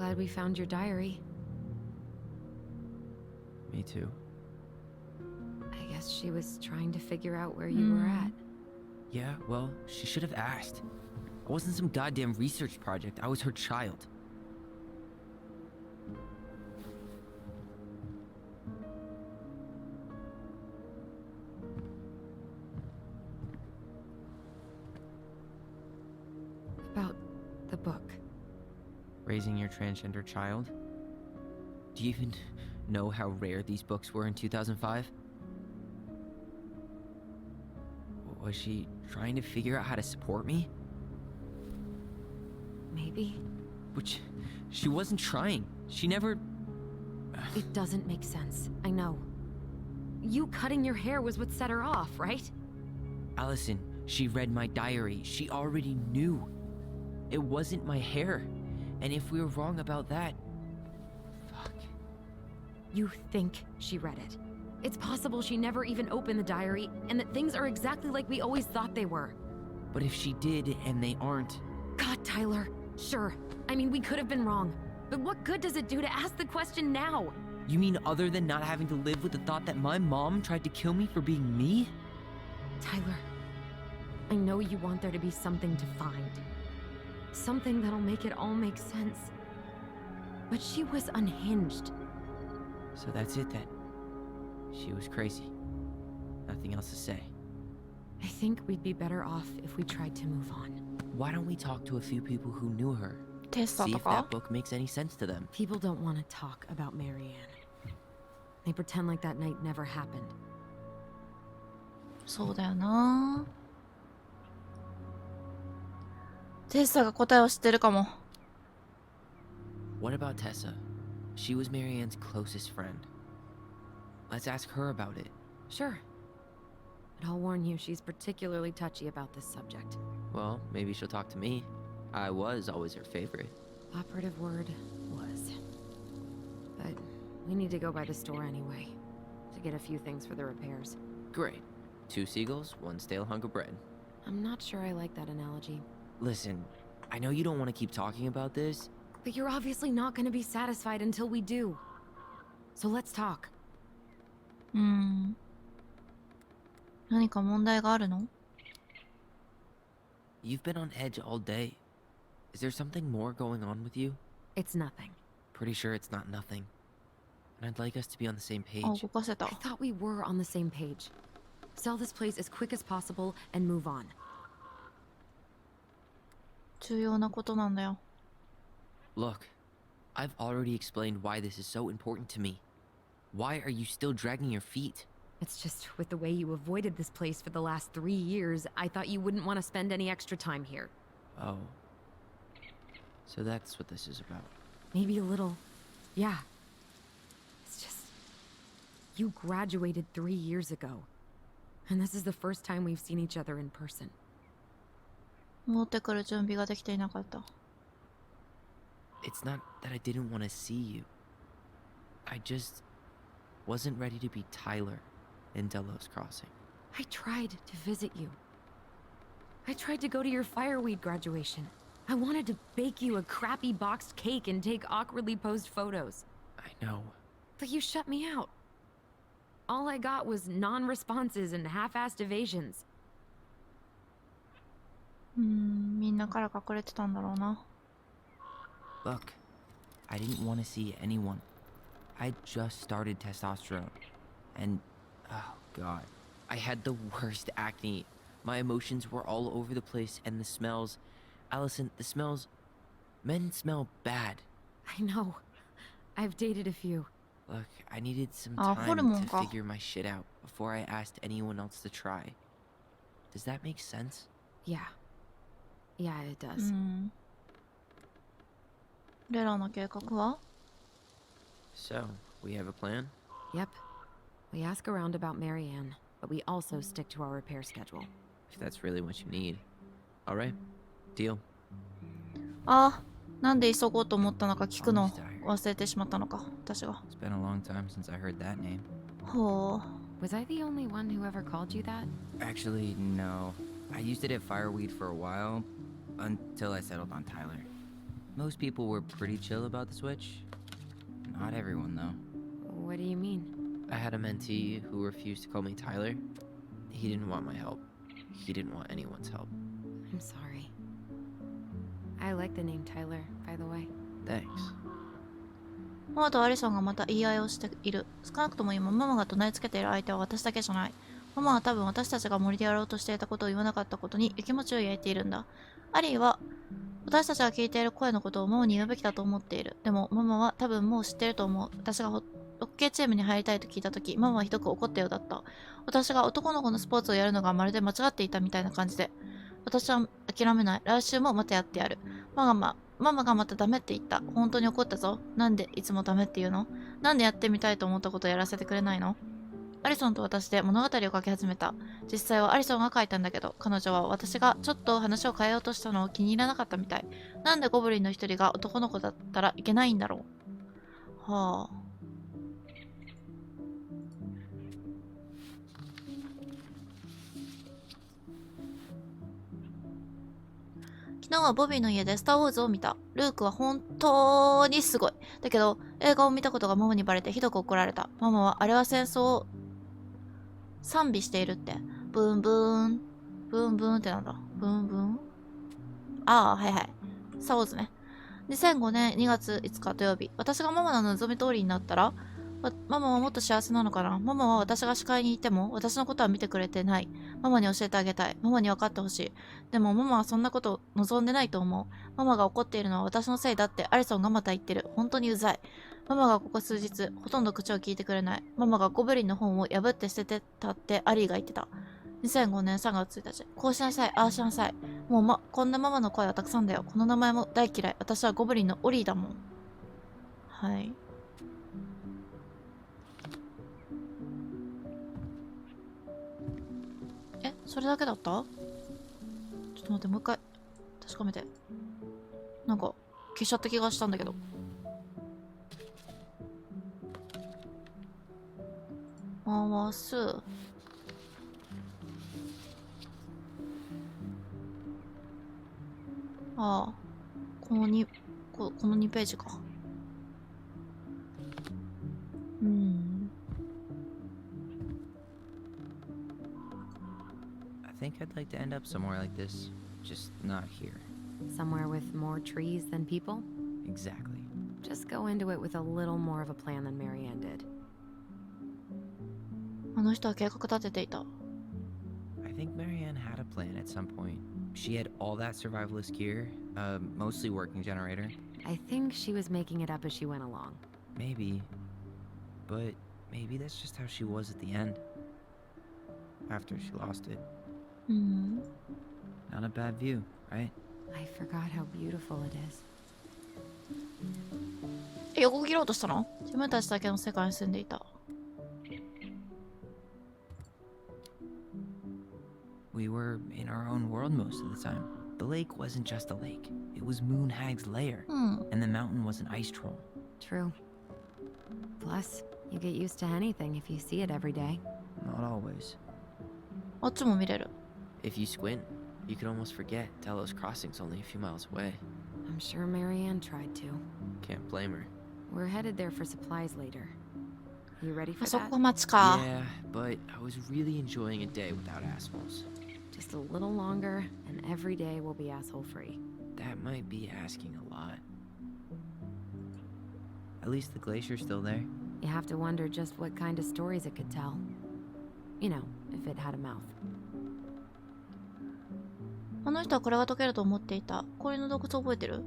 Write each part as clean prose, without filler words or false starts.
glad we found your diary. Me too. I guess she was trying to figure out where you were at. Yeah, well, she should have asked. I wasn't some goddamn research project. I was her child. About the book. Raising your transgender child? Do you even know how rare these books were in 2005? Was she trying to figure out how to support me? Maybe. Which, she wasn't trying. She never... It doesn't make sense, I know. You cutting your hair was what set her off, right? Allison, she read my diary. She already knew. It wasn't my hair. And if we were wrong about that... Fuck. You think she read it. It's possible she never even opened the diary, and that things are exactly like we always thought they were. But if she did, and they aren't... God, Tyler. Sure. I mean, we could have been wrong. But what good does it do to ask the question now? You mean other than not having to live with the thought that my mom tried to kill me for being me? Tyler, I know you want there to be something to find. Something that'll make it all make sense. But she was unhinged. So that's it then. She was crazy. Nothing else to say. I think we'd be better off if we tried to move on. Why don't we talk to a few people who knew her? テスト See と if か that book makes any sense to them. People don't want to talk about Marianne. They pretend like that night never happened. そうだよな。テスタが答えを知ってるかも。What about Tessa? She was Marianne's closest friend. Let's ask her about it. Sure. But I'll warn you, she's particularly touchy about this subject. Well, maybe she'll talk to me. I was always her favorite. Operative word was. But we need to go by the store anyway, to get a few things for the repairs. Great. 2 seagulls, 1 stale hunk of bread. I'm not sure I like that analogy. Listen, I know you don't want to keep talking about this. But you're obviously not going to be satisfied until we do. So let's talk. 何か問題があるの？ You've been on edge all day. Is there something more going on with you? It's nothing. Pretty sure it's not nothing. And I'd like us to be on the same あ、 page. 動かせた。 I thought we were on the same page. Sell this place as quick as possible and move on. 重要なことなんだよ。 Look, I've already explained why this is so important to me. Why are you still dragging your feet? It's just with the way you avoided this place for the last 3 years, I thought you wouldn't want to spend any extra time here. Oh. So that's what this is about. Maybe a little. Yeah. It's just... You graduated 3 years ago. And this is the first time we've seen each other in person. 戻ってくる準備ができていなかった。It's not that I didn't want to see you. I just wasn't ready to be Tyler in Delos Crossing. I tried to visit you. I tried to go to your fireweed graduation. I wanted to bake you a crappy boxed cake and take awkwardly posed photos. I know. But you shut me out. All I got was non-responses and half-assed evasions. みんなから隠れてたんだろうな。Look, I didn't want to see anyone. I just started testosterone. And, oh god, I had the worst acne. My emotions were all over the place and the smells... Allison, the smells... Men smell bad. I know. I've dated a few. Look, I needed some Ah, time hormone to ka. figure my shit out before I asked anyone else to try. Does that make sense? Yeah. Yeah, it does. レラの計画は？ So, we have a plan? Yep. We ask around about Marianne, but we also stick to our repair schedule. If that's really what you need. Alright, deal. あ、なんで急ごうと思ったのか聞くの忘れてしまったのか、私が。It's been a long time since I heard that name. ほう。 Was I the only one who ever called you that? Actually, no. I used it at Fireweed for a while, until I settled on Tyler. Most people were pretty chill about the switch. Not everyone, though. What do you mean? I had a mentee who refused to call me Tyler. He didn't want my help. He didn't want anyone's help. I'm sorry. I like the name Tyler, by the way. Thanks. ママとアリソンがまた言い合いをしている。少なくとも今、ママが怒鳴りつけている相手は私だけじゃない。ママは多分私たちが森でやろうとしていたことを言わなかったことにやきもちを焼いているんだ。アリーは、私たちが聞いている声のことをママに言うべきだと思っている。でも、ママは多分もう知っていると思う。私がホッケーチームに入りたいと聞いたとき、ママはひどく怒ったようだった。私が男の子のスポーツをやるのがまるで間違っていたみたいな感じで。私は諦めない。来週もまたやってやる。ママがまたダメって言った。本当に怒ったぞ。なんでいつもダメって言うの？なんでやってみたいと思ったことをやらせてくれないの？アリソンと私で物語を書き始めた。実際はアリソンが書いたんだけど、彼女は私がちょっと話を変えようとしたのを気に入らなかったみたい。なんでゴブリンの一人が男の子だったらいけないんだろう。はあ。昨日はボビーの家でスター・ウォーズを見た。ルークは本当にすごい。だけど、映画を見たことがママにバレてひどく怒られた。ママはあれは戦争を賛美しているって。ブーンブーン。ブーンブーンってなんだ？ブーンブーン？ああ、はいはい。スター・ウォーズね。2005年2月5日土曜日。私がママの望み通りになったら、ママはもっと幸せなのかな。ママは私が視界にいても私のことは見てくれてない。ママに教えてあげたい。ママに分かってほしい。でもママはそんなことを望んでないと思う。ママが怒っているのは私のせいだってアリソンがまた言ってる。本当にうざい。ママがここ数日ほとんど口を聞いてくれない。ママがゴブリンの本を破って捨ててたってアリーが言ってた。2005年3月1日。こうしなさい、ああしなさい。もうこんなママの声はたくさんだよ。この名前も大嫌い。私はゴブリンのオリーだもん。はい。それだけだった？ちょっと待って、もう一回確かめて。なんか消しちゃった気がしたんだけど。回す。ああ、この2ページか。I think I'd like to end up somewhere like this, just not here. Somewhere with more trees than people? Exactly. Just go into it with a little more of a plan than Marianne did. あの人は計画立てていた。I think Marianne had a plan at some point. She had all that survivalist gear, mostly working generator. I think she was making it up as she went along. Maybe. But maybe that's just how she was at the end. After she lost it. Not a bad view, right? I forgot how beautiful it is. 横切ろうとしたの？自分たちだけの世界に住んでいた。We were in our own world most of the time. The lake wasn't just a lake. It was Moonhag's lair. And the mountain was an ice troll. True. Plus, you get used to anything if you see it every day. Not always. あっちも見れる。If you squint, you can almost forget Delos Crossing's only a few miles away. I'm sure Marianne tried to. Can't blame her. We're headed there for supplies later. You ready for あそ that? こが町か。 Yeah, but I was really enjoying a day without assholes. Just a little longer, and every day will be asshole-free. That might be asking a lot. At least the glacier's still there. You have to wonder just what kind of stories it could tell. You know, if it had a mouth. あの人はこれが解けると思っていた。氷の洞窟覚えてる？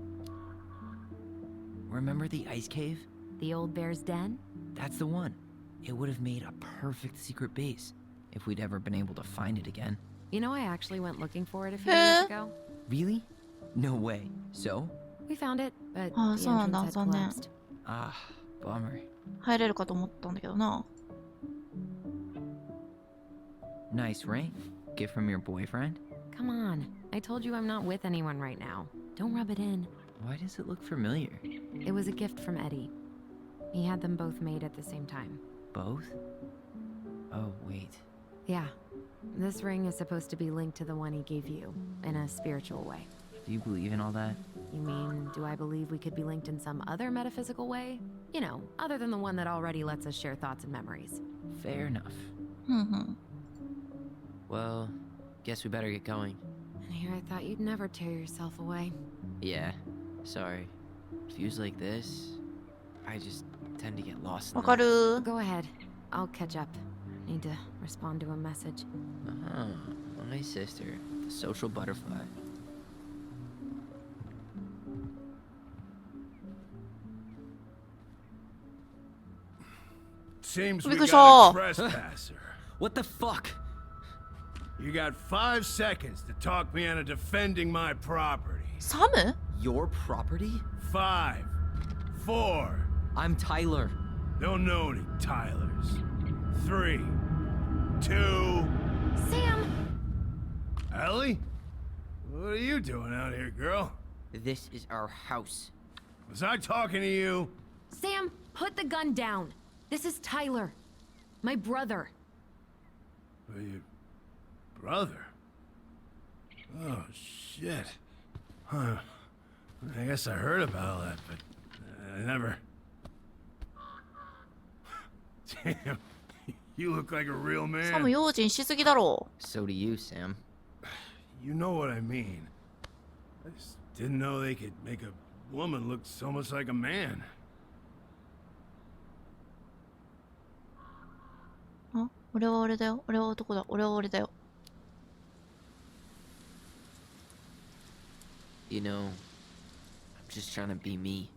Remember the ice cave? The old bear's den? That's the one. It would have made a perfect secret base if we'd ever been able to find it again. You know, I actually went looking for it a few years ago. Really? No way. So? We found it, but Ah, the そうなんだ、 entrance had 残念。 collapsed. Ah, bummer. 入れるかと思ったんだけどな。Nice ring. Gift from your boyfriend? Come on. I told you I'm not with anyone right now. Don't rub it in. Why does it look familiar? It was a gift from Eddie. He had them both made at the same time. Both? Oh, wait. Yeah. This ring is supposed to be linked to the one he gave you, in a spiritual way. Do you believe in all that? You mean, do I believe we could be linked in some other metaphysical way? You know, other than the one that already lets us share thoughts and memories. Fair enough. ふんふん。 Well, guess we better get going. And here I thought you'd never tear yourself away. Yeah, sorry. Views like this, I just tend to get lost in わか them. る。 Go ahead. I'll catch up. Need to respond to a message. My sister, the social butterfly. Seems we びっくりし got た a trespasser. What the fuck? You got 5 seconds to talk me into defending my property. サム？ Your property? 5, 4. I'm Tyler. Don't know any Tylers. 3, 2. Sam! Ellie? What are you doing out here, girl? This is our house. Was I talking to you? Sam, put the gun down. This is Tyler. My brother. Well, your brother? Oh, shit. Huh. I guess I heard about all that, but I never... Damn. You look like a real サム man. 用心しすぎだろ So do you, Sam. You know what I mean. I just didn't know they could make a woman look so much like a man. う。あ、俺は俺だよ。俺は男だ。俺は俺だよ。 You know, I'm just trying to be me.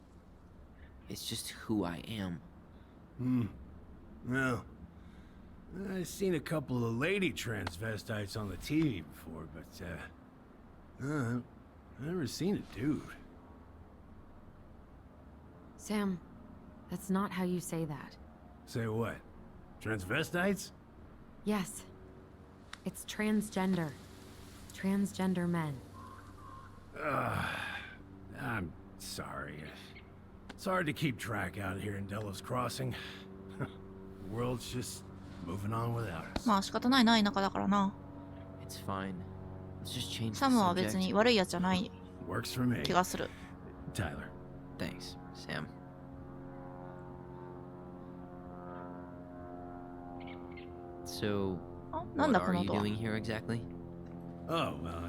It's just who I am. Well, I've seen a couple of lady transvestites on the TV before, but, I've never seen a dude. Sam, that's not how you say that. Say what? Transvestites? Yes. It's transgender. Transgender men. I'm sorry. It's hard to keep track out here in Delos Crossing. The world's just moving on without us. まあ仕方ないな、田舎だからな。 It's fine. Let's just change サ the ムは別 subject. に悪いやつじゃない Works for me. 気がする。 Tyler. Thanks, Sam. So, あ、なん what だこ are の you 音は。 doing here exactly? Oh, well,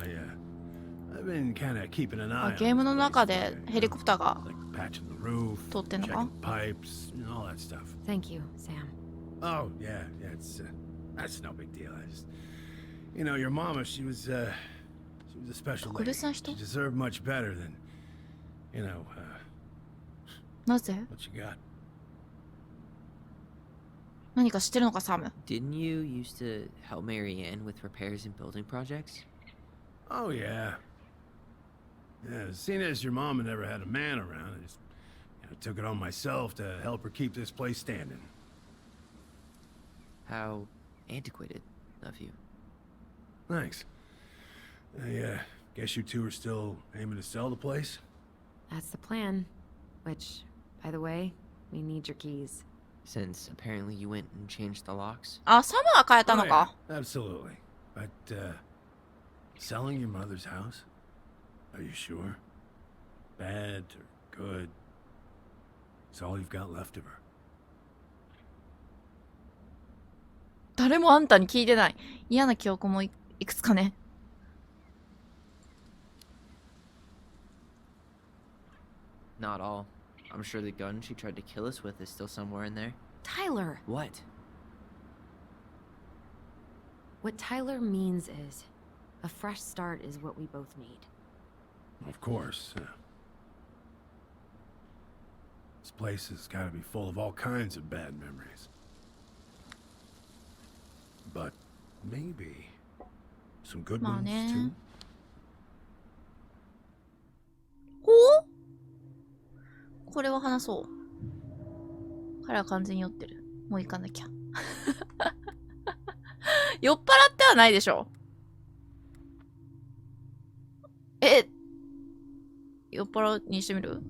I've been kind of keeping an あ、 eye on ゲームの this 中 place で today, ヘリコプターが like patching the roof, 通ってんのか checking pipes, and all that stuff. Thank you, Sam. Oh, yeah, it's that's no big deal. I just, you know, your mama, she was a special 特 lady. 別な人 She deserved much better than, you know, なぜ what you got. 何か知ってるのか、サム。 Didn't you used to help Mary Ann with repairs and building projects? Oh, yeah. Yeah, seeing as your mama never had a man around, I just took it on myself to help her keep this place standing. How antiquated of you. Thanks. I guess you two are still aiming to sell the place? That's the plan. Which, by the way, we need your keys. Since apparently you went and changed the locks. あ、サムは変えた Oh, の yeah, か。 absolutely. But, selling your mother's house? Are you sure? Bad or good? It's all you've got left of her. 誰もあんたに聞いてない。嫌な記憶もいくつかね。 Not all. I'm sure the gun she tried to kill us with is still somewhere in there. Tyler! What? What Tyler means is, a fresh start is what we both need. Of course. This place has got to be full of all kinds of bad memories. But maybe some good まあ ones ね too. おこれは話そう。彼は完全に酔ってる。もう行かなきゃ。酔っ払ってはないでしょ。酔っ払うにしてみる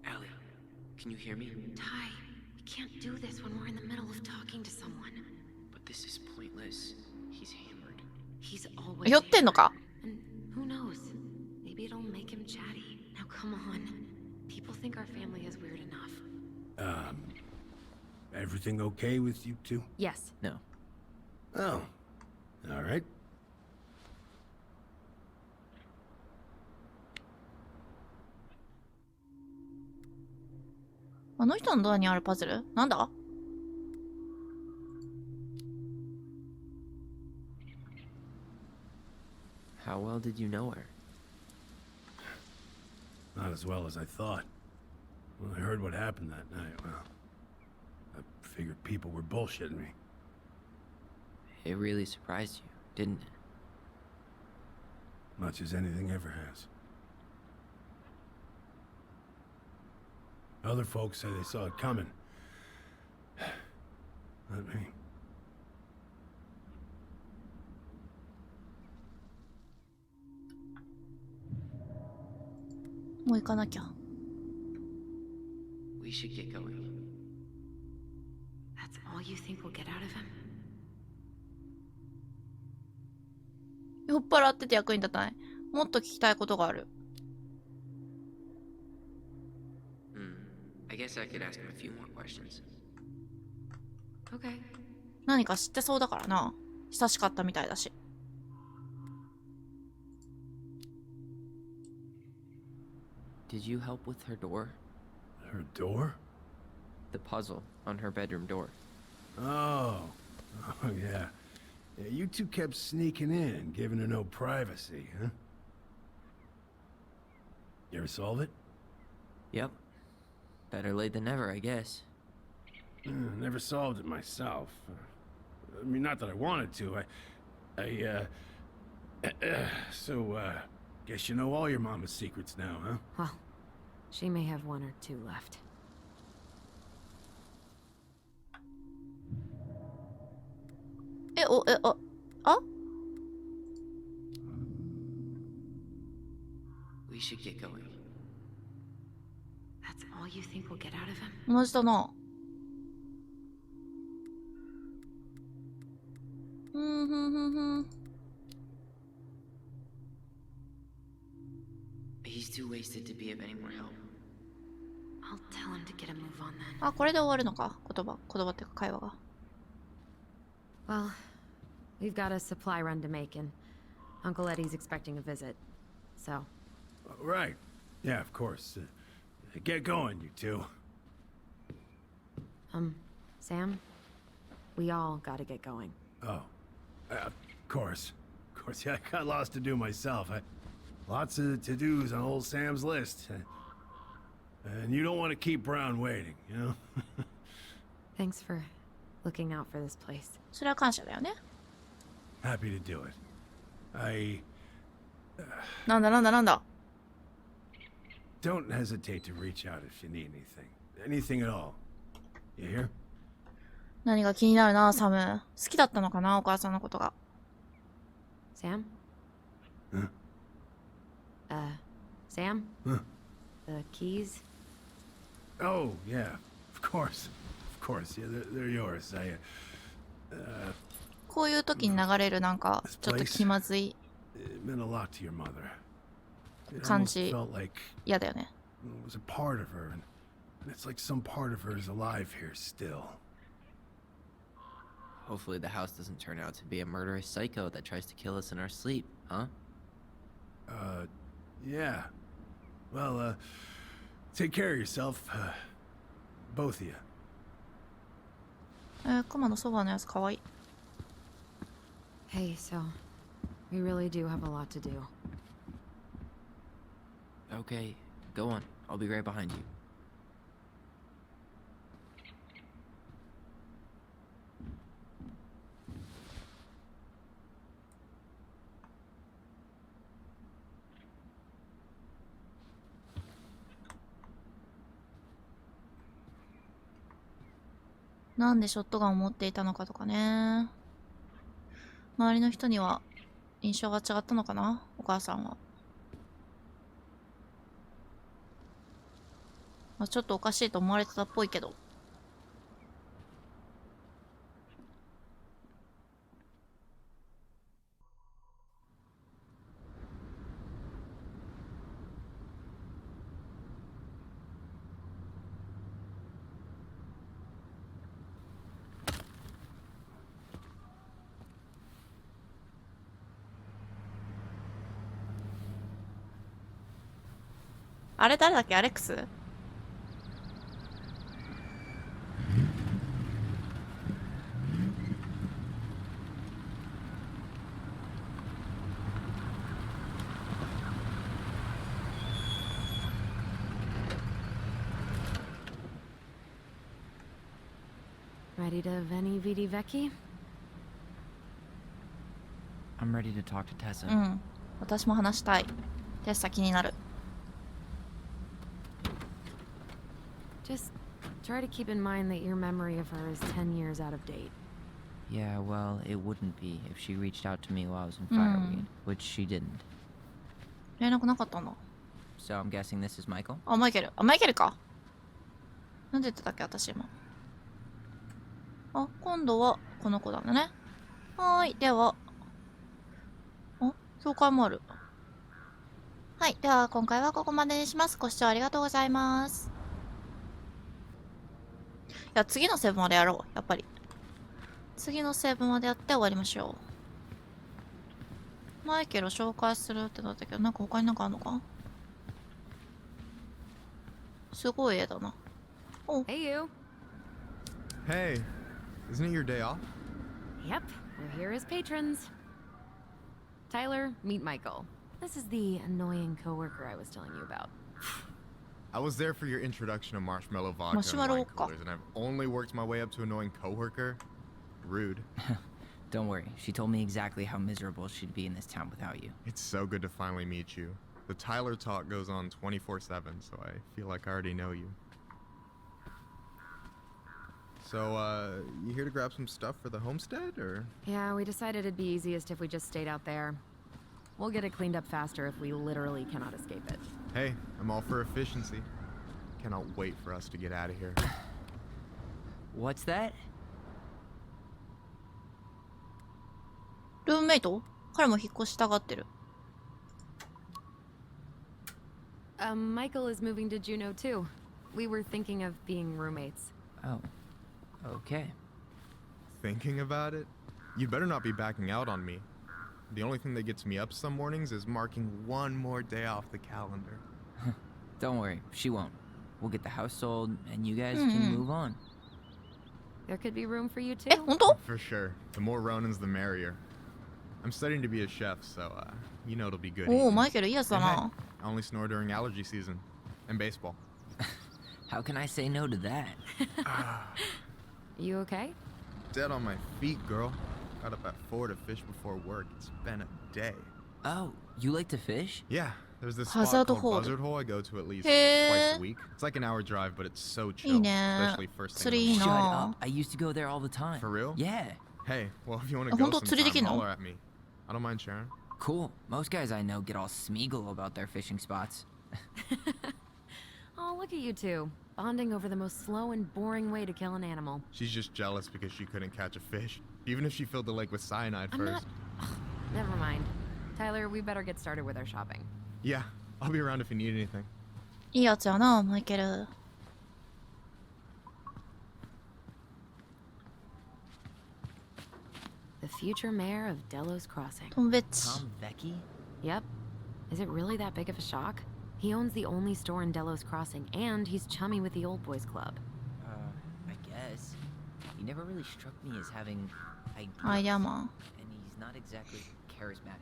Allie, can you hear me? Ty, we can't do this when we're in the middle of talking to someone. But this is pointless. He's hammered. He's always 酔ってんのか And think our family is weird enough. Everything okay with you two? Yes. No. Oh, all right. あの人のドアにあるパズルなんだ？ How well did you know her? Not as well as I thought. When I heard what happened that night, well, I figured people were bullshitting me. It really surprised you, didn't it? Much as anything ever has. Other folks say they saw it coming. Not me. もう行かなきゃ。 We should get going. That's all you think we'll get out of him? 酔っ払ってて役に立たない。もっと聞きたいことがある。I guess I could ask him a few more questions. Okay. 何か知ってそうだからな。親しかったみたいだし。Did you help with her door? Her door? The puzzle on her bedroom door. Oh. Oh, yeah. Yeah, you two kept sneaking in, giving her no privacy, huh? You ever solve it? Yep. Better late than never, I guess. Never solved it myself. I mean, not that I wanted to. Guess you know all your mama's secrets now, huh? Well, she may have one or two left. あ We should get going. That's all you think we'll get out of him? 同じだな。He's too wasted to be of any more help. I'll tell him to get a move on then. あ、これで終わるのか。言葉っていうか会話が。Well, we've got a supply run to make, and Uncle Eddie's expecting a visit. So, Right. Yeah, of course. Get going, you two. Sam, we all gotta get going. Oh. Of course. Of course, yeah, I got lots to do myself. Lots of to-dos on old Sam's list. And you don't want to keep Brown waiting, you know? Thanks for looking out for this place. それは感謝だよね。 Happy to do it. なんだ。 Don't hesitate to reach out if you need anything. Anything at all. You hear? 何が気になるな、サム。好きだったのかな、お母さんのことが。Sam? Huh? Sam? Huh? The keys? Oh, yeah. Of course. Of course. Yeah, they're yours. こういう時に流れるなんか、ちょっと気まずい It meant a lot to your mother. It 感 almost じ felt like 嫌だよね。 it was a part of her, and it's like some part of her is alive here still. Hopefully the house doesn't turn out to be a murderous psycho that tries to kill us in our sleep, huh? Yeah. Well, take care of yourself, both of you. クマのそばのやつかわいい。 Hey, so we really do have a lot to do. Okay, go on. I'll be right behind you. なんでショットガンを持っていたのかとかね。周りの人には印象が違ったのかな、お母さんは。まあ、ちょっとおかしいと思われてたっぽいけど。あれ誰だっけ？アレックス？Ready to Veni Vidi Vecchi? I'm ready to talk to Tessa. うん。私も話したい。テッサ気になる。Just try to keep in mind that your memory of her is 10 years out of date. Yeah, well, it wouldn't be if she reached out to me while I was in Fireweed, which she didn't. 連絡なかったんだ。So I'm guessing this is Michael? あ、マイケル。あ、マイケルか。なんで言ってたっけ、私今。あ、今度はこの子だね。はーい。では、あ、紹介もある。はい。では、今回はここまでにします。ご視聴ありがとうございます。いや、次のセブンまでやろう。やっぱり。次のセブンまでやって終わりましょう。マイケルを紹介するってなったけど、なんか他になんかあんのか？すごい絵だな。お、Hey, you. Hey, isn't it your day off? Yep, we're here as patrons. Tyler, meet Michael. This is the annoying coworker I was telling you about. I was there for your introduction to marshmallow vodka and Marshmallow wine vodka. coolers, and I've only worked my way up to annoying coworker. Rude. Don't worry, she told me exactly how miserable she'd be in this town without you. It's so good to finally meet you. The Tyler talk goes on 24/7, so I feel like I already know you. So, you here to grab some stuff for the homestead, or? Yeah, we decided it'd be easiest if we just stayed out there. We'll get it cleaned up faster if we literally cannot escape it. Hey, I'm all for efficiency. Cannot wait for us to get out of here. What's that? ルームメイト？彼も引っ越したがってる。Michael is moving to Juneau too. We were thinking of being roommates. Oh, okay. Thinking about it? You'd better not be backing out on me. The only thing that gets me up some mornings is marking one more day off the calendar. Don't worry, she won't. We'll get the house sold, and you guys can move on. There could be room for you too. え、本当？ For sure. The more Ronins, the merrier. I'm studying to be a chef, so, you know it'll be good. おお、 eating. マイケルいいやつだ And hey, な。 I only snore during allergy season. And baseball. How can I say no to that? You okay? Dead on my feet, girl. Got up at 4 to fish before work. It's been a day. Oh, you like to fish? Yeah, there's this Hazard spot called hole. Buzzard Hole I go to at least Hey. twice a week. It's like an hour drive, but it's so いい chill. ね。 Especially first 釣り thing い in い the Shut な up. I used to go there all the time. For real? Yeah. Hey, well, if you want to Ah, go 本当？釣りできん sometime, の？ holler at me. I don't mind sharing. Cool. Most guys I know get all smeagol about their fishing spots. Oh, look at you two. Bonding over the most slow and boring way to kill an animal. She's just jealous because she couldn't catch a fish, even if she filled the lake with cyanide I'm first. not... Ugh, never mind. Tyler, we better get started with our shopping. Yeah, I'll be around if you need anything. いいやつやな、マイケル。The future mayor of Delos Crossing. トンベッチ。 Tom Vecchi? Yep. Is it really that big of a shock? He owns the only store in Delos Crossing, and he's chummy with the Old Boys Club. I guess. He never really struck me as having ideas. アイデアマン。 And he's not exactly charismatic.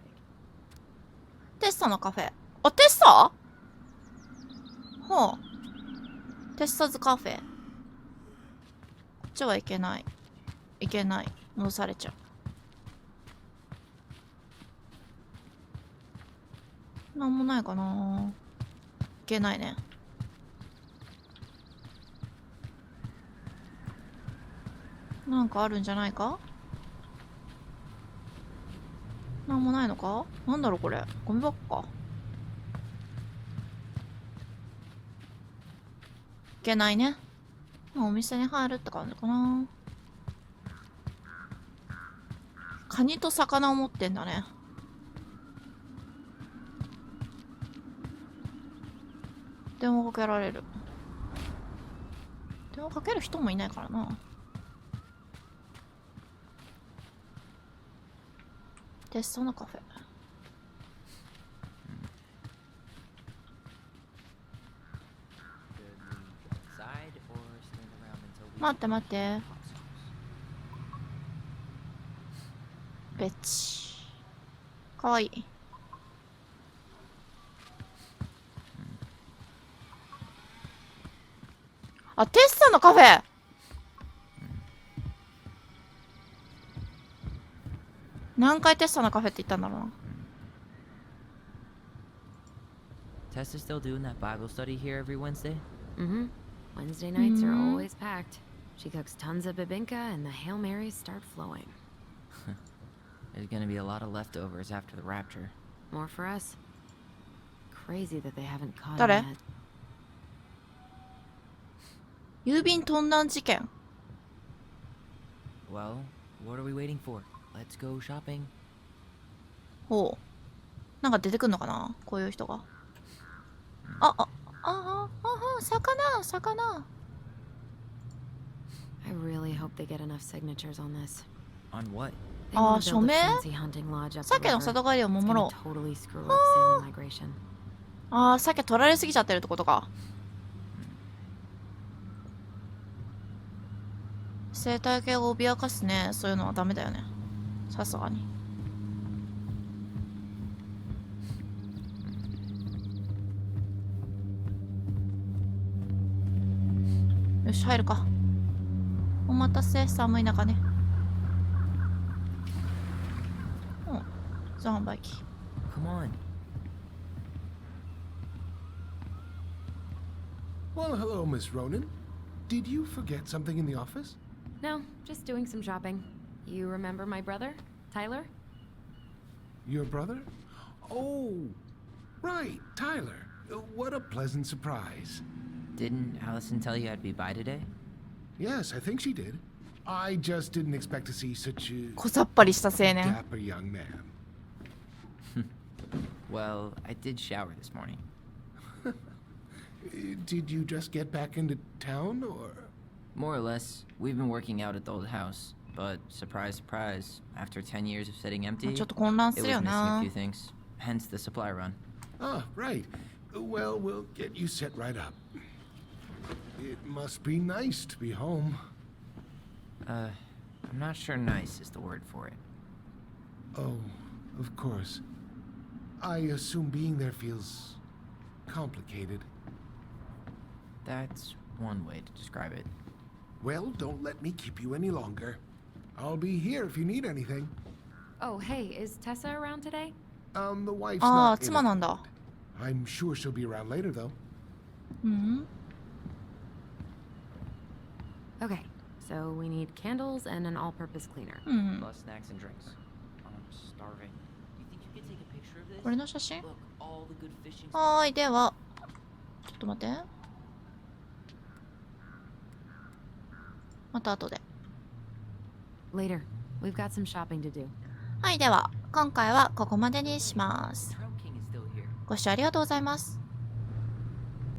テッサのカフェ。あ、テッサ？はあ。テッサズカフェ。こっちはいけない。いけない。戻されちゃう。なんもないかな。いけないね。なんかあるんじゃないか？なんもないのか？なんだろうこれ。ゴミ箱か。いけないね。まあお店に入るって感じかな。カニと魚を持ってんだね。電話かけられる。電話かける人もいないからな。テッサのカフェ。待って待って。ベッチ。かわいい。あ、テッサのカフェ。何回テッサのカフェって言ったんだろうな。Tessa's still doing that Bible study here every Wednesday? Mm-hmm. Wednesday nights are always packed. She cooks tons of bibinka and the Hail Marys start flowing. There's gonna be a lot of leftovers after the rapture. More for us. Crazy that they haven't caught 誰 him yet. 郵便盗難事件。 Well, what are we waiting for? Let's go shopping. ほう。なんか出てくんのかなこういう人が。魚。I really hope they get enough signatures on this. On what? They wanna 署 build 名 a fancy hunting lodge up the 鮭の river. 里帰りを It's 守 gonna ろう。 totally screw up salmon migration. 鮭取られすぎちゃってるってことか。生態系を脅かすね。そういうのはダメだよね。さすがに。よし、入るか。お待たせ、寒い中ね。自販売機。Come on. Well, hello, Miss Ronan. Did you forget something in the office? No, just doing some shopping. You remember my brother, Tyler? Your brother? Oh, right, Tyler. What a pleasant surprise. Didn't Allison tell you I'd be by today? Yes, I think she did. I just didn't expect to see such a 小さっぱりした青年。 dapper young man. Well, I did shower this morning. Did you just get back into town, or? More or less. We've been working out at the old house. But, surprise, surprise, after 10 years of sitting empty, ちょっと混乱 it するよ was missing な a few。things. Hence the supply run. Ah, right. Well, we'll get you set right up. It must be nice to be home. I'm not sure nice is the word for it. Oh, of course. I assume being there feels complicated. That's one way to describe it. Well, don't let me keep you any longer. I'll be here if you need anything. Oh, hey, is Tessa around today? The wife's ああ、 not in 妻なんだ。 I'm sure she'll be around later, though. うん。 Okay, so we need candles and an all-purpose cleaner. うん。 Plus snacks and drinks. I'm starving. You think you could take a picture of this? これの写真 Look, all the good fishing. はーい、では。ちょっと待って。また後で。 Later. We've got some shopping to do. はい、では、今回はここまでにします。 Trout King is still here. ご視聴ありがとうございます。